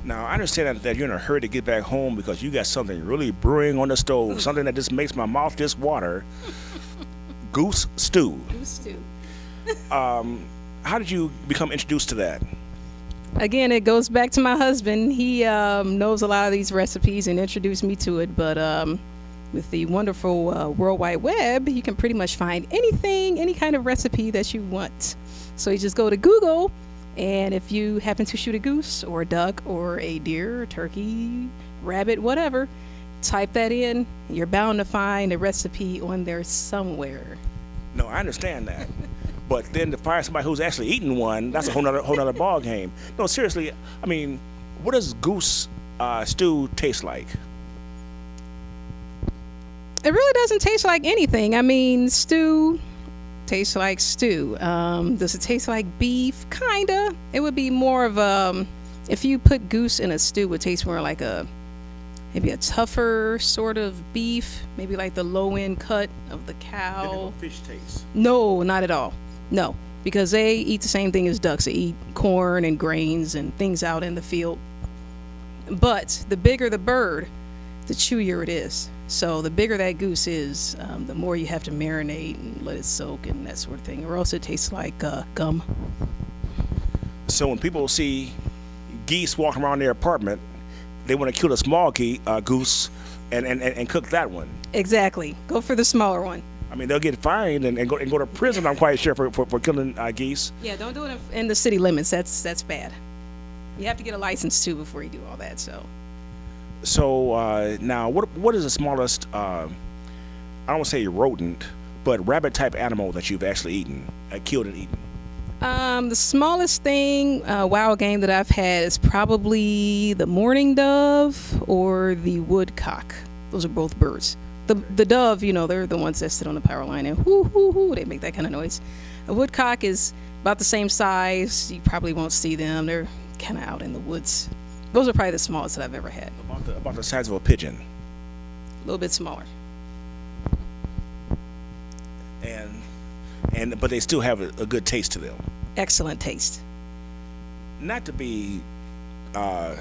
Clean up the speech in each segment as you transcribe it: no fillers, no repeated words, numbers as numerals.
Now, I understand that you're in a hurry to get back home because you got something really brewing on the stove, something that just makes my mouth just water. Goose stew. Goose stew. How did you become introduced to that? Again, it goes back to my husband. He knows a lot of these recipes and introduced me to it. But with the wonderful World Wide Web, you can pretty much find anything, any kind of recipe that you want. So you just go to Google, and if you happen to shoot a goose or a duck or a deer, or turkey, rabbit, whatever, type that in. You're bound to find a recipe on there somewhere. No, I understand that. But then to find somebody who's actually eating one, that's a whole nother ball game. No, seriously, I mean, what does goose stew taste like? It really doesn't taste like anything. I mean, stew tastes like stew. Does it taste like beef? Kinda. It would be more of if you put goose in a stew, it would taste more like maybe a tougher sort of beef, maybe like the low end cut of the cow. Fish taste? No, not at all. No, because they eat the same thing as ducks. They eat corn and grains and things out in the field. But the bigger the bird, the chewier it is. So the bigger that goose is, the more you have to marinate and let it soak and that sort of thing, or else it tastes like gum. So when people see geese walking around their apartment, they want to kill the small goose and cook that one. Exactly. Go for the smaller one. I mean, they'll get fined and go to prison, I'm quite sure, for killing geese. Yeah, don't do it in the city limits. That's bad. You have to get a license, too, before you do all that, so. So now, what is the smallest, I don't want to say rodent, but rabbit-type animal that you've actually eaten, killed and eaten? The smallest thing, wild game that I've had is probably the mourning dove or the woodcock. Those are both birds. The dove, they're the ones that sit on the power line and whoo, whoo, whoo, they make that kind of noise. A woodcock is about the same size. You probably won't see them. They're kind of out in the woods. Those are probably the smallest that I've ever had. About the size of a pigeon. A little bit smaller. But they still have a good taste to them. Excellent taste. Not to be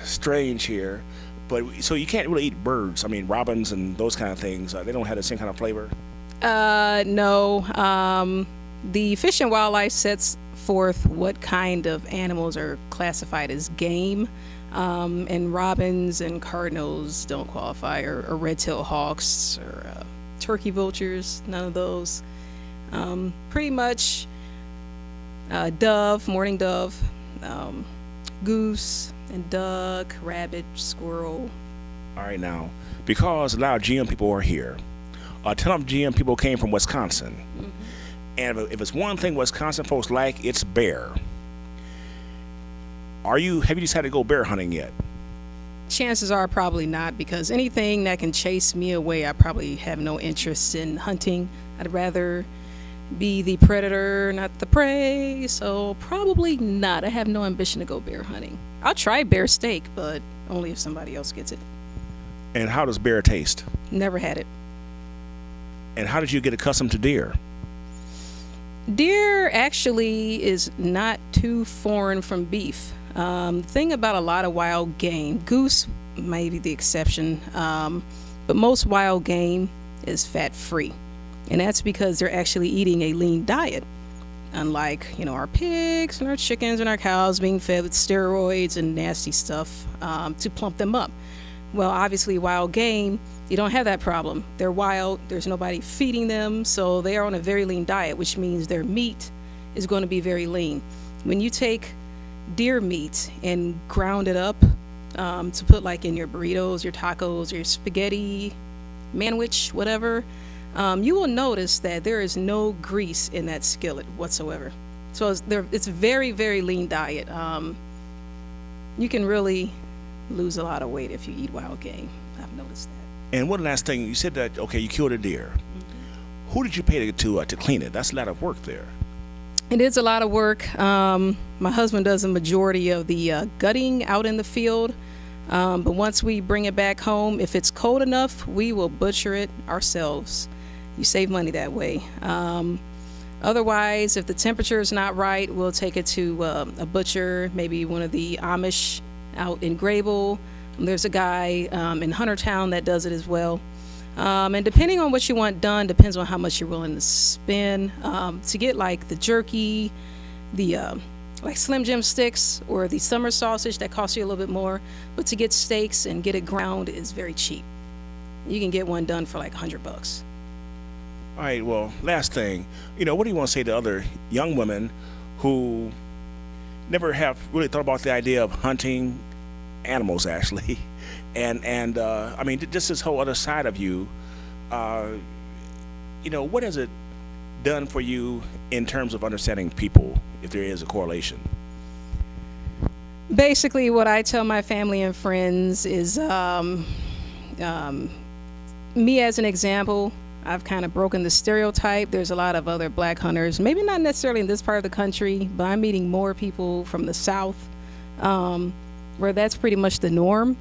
strange here, but so you can't really eat birds. I mean, robins and those kind of things. They don't have the same kind of flavor. No. The Fish and Wildlife sets forth what kind of animals are classified as game. And robins and cardinals don't qualify, or red-tailed hawks, or turkey vultures, none of those. Pretty much dove, mourning dove, goose and duck, rabbit, squirrel. All right, now, because a lot of GM people are here, a ton of GM people came from Wisconsin. Mm-hmm. And if it's one thing Wisconsin folks like, it's bear. Have you decided to go bear hunting yet? Chances are probably not, because anything that can chase me away, I probably have no interest in hunting. I'd rather be the predator, not the prey, so probably not. I have no ambition to go bear hunting. I'll try bear steak, but only if somebody else gets it. And how does bear taste? Never had it. And how did you get accustomed to deer? Deer actually is not too foreign from beef. The thing about a lot of wild game, goose may be the exception, but most wild game is fat-free. And that's because they're actually eating a lean diet. Unlike, our pigs and our chickens and our cows being fed with steroids and nasty stuff to plump them up. Well, obviously, wild game, you don't have that problem. They're wild. There's nobody feeding them. So they are on a very lean diet, which means their meat is going to be very lean. When you take deer meat and ground it up to put like in your burritos, your tacos, your spaghetti, manwich, whatever, you will notice that there is no grease in that skillet whatsoever. So it's a very, very lean diet. You can really lose a lot of weight if you eat wild game. I've noticed that. And one last thing, you said that, okay, you killed a deer. Mm-hmm. Who did you pay to clean it? That's a lot of work there. It is a lot of work. My husband does a majority of the gutting out in the field. But once we bring it back home, if it's cold enough, we will butcher it ourselves. You save money that way. Otherwise, if the temperature is not right, we'll take it to a butcher, maybe one of the Amish out in Grable. There's a guy in Huntertown that does it as well. And depending on what you want done, depends on how much you're willing to spend. To get like the jerky, the like Slim Jim sticks or the summer sausage, that costs you a little bit more. But to get steaks and get it ground is very cheap. You can get one done for like $100. All right, well, last thing, what do you want to say to other young women who never have really thought about the idea of hunting animals, actually, and I mean, just this whole other side of you, what has it done for you in terms of understanding people, if there is a correlation? Basically, what I tell my family and friends is me as an example. I've kind of broken the stereotype. There's a lot of other black hunters, maybe not necessarily in this part of the country, but I'm meeting more people from the South, where that's pretty much the norm.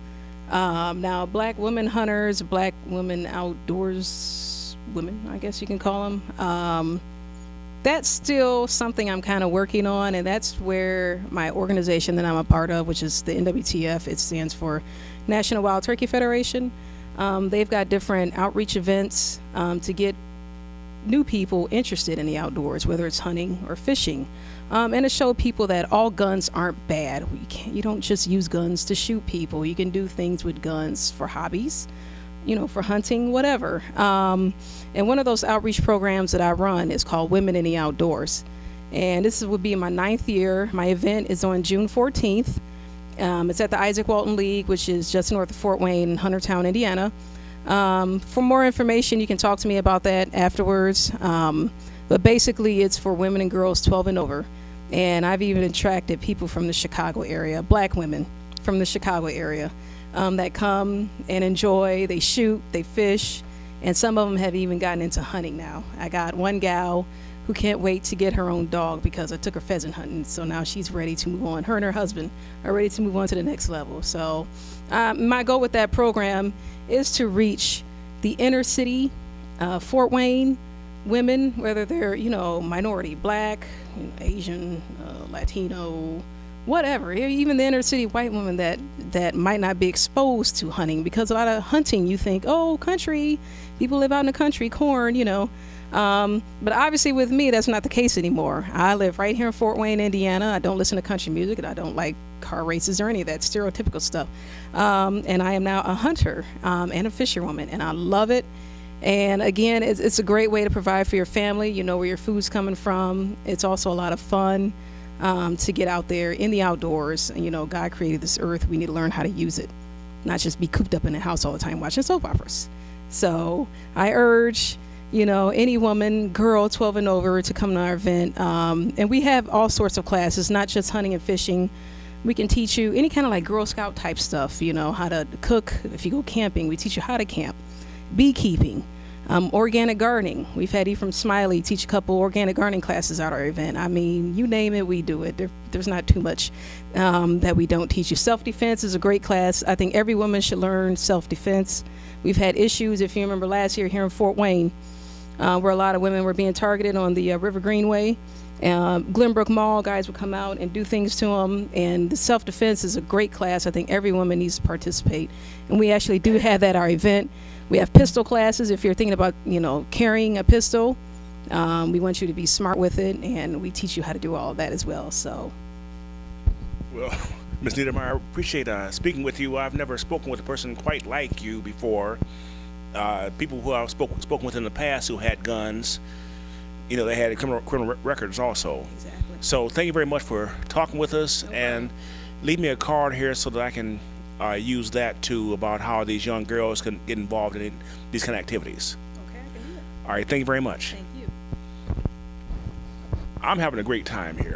Now, black women hunters, black women outdoors women, I guess you can call them. That's still something I'm kind of working on, and that's where my organization that I'm a part of, which is the NWTF, it stands for National Wild Turkey Federation. They've got different outreach events to get new people interested in the outdoors, whether it's hunting or fishing, and to show people that all guns aren't bad. You don't just use guns to shoot people. You can do things with guns for hobbies, for hunting, whatever. And one of those outreach programs that I run is called Women in the Outdoors. And this would be my 9th year. My event is on June 14th. It's at the Isaac Walton League, which is just north of Fort Wayne in Huntertown, Indiana. For more information, you can talk to me about that afterwards. But basically, it's for women and girls 12 and over. And I've even attracted people from the Chicago area, black women from the Chicago area, that come and enjoy. They shoot, they fish, and some of them have even gotten into hunting now. I got one gal who can't wait to get her own dog because I took her pheasant hunting, so now she's ready to move on. Her and her husband are ready to move on to the next level. So my goal with that program is to reach the inner city, Fort Wayne women, whether they're, minority, black, Asian, Latino, whatever, even the inner city white women that might not be exposed to hunting, because a lot of hunting, you think, oh, country, people live out in the country, corn, but obviously with me, that's not the case anymore. I live right here in Fort Wayne, Indiana. I don't listen to country music, and I don't like car races or any of that stereotypical stuff. And I am now a hunter and a fisherwoman, and I love it. And again, it's a great way to provide for your family. You know where your food's coming from. It's also a lot of fun to get out there in the outdoors. And, God created this earth. We need to learn how to use it, not just be cooped up in the house all the time watching soap operas. So I urge any woman, girl, 12 and over, to come to our event. And we have all sorts of classes, not just hunting and fishing. We can teach you any kind of like Girl Scout type stuff, how to cook. If you go camping, we teach you how to camp. Beekeeping, organic gardening. We've had Ephraim Smiley teach a couple organic gardening classes at our event. I mean, you name it, we do it. There's not too much that we don't teach you. Self-defense is a great class. I think every woman should learn self-defense. We've had issues, if you remember last year here in Fort Wayne, where a lot of women were being targeted on the River Greenway. Glenbrook Mall, guys would come out and do things to them. And the self-defense is a great class. I think every woman needs to participate. And we actually do have that at our event. We have pistol classes. If you're thinking about, carrying a pistol, we want you to be smart with it. And we teach you how to do all of that as well. So, well, Ms. Niedermeyer, I appreciate speaking with you. I've never spoken with a person quite like you before. People who I've spoken with in the past who had guns, they had criminal records also. Exactly. So thank you very much for talking with us, and leave me a card here so that I can use that too about how these young girls can get involved in these kind of activities. Okay, I can do that. All right, thank you very much. Thank you. I'm having a great time here.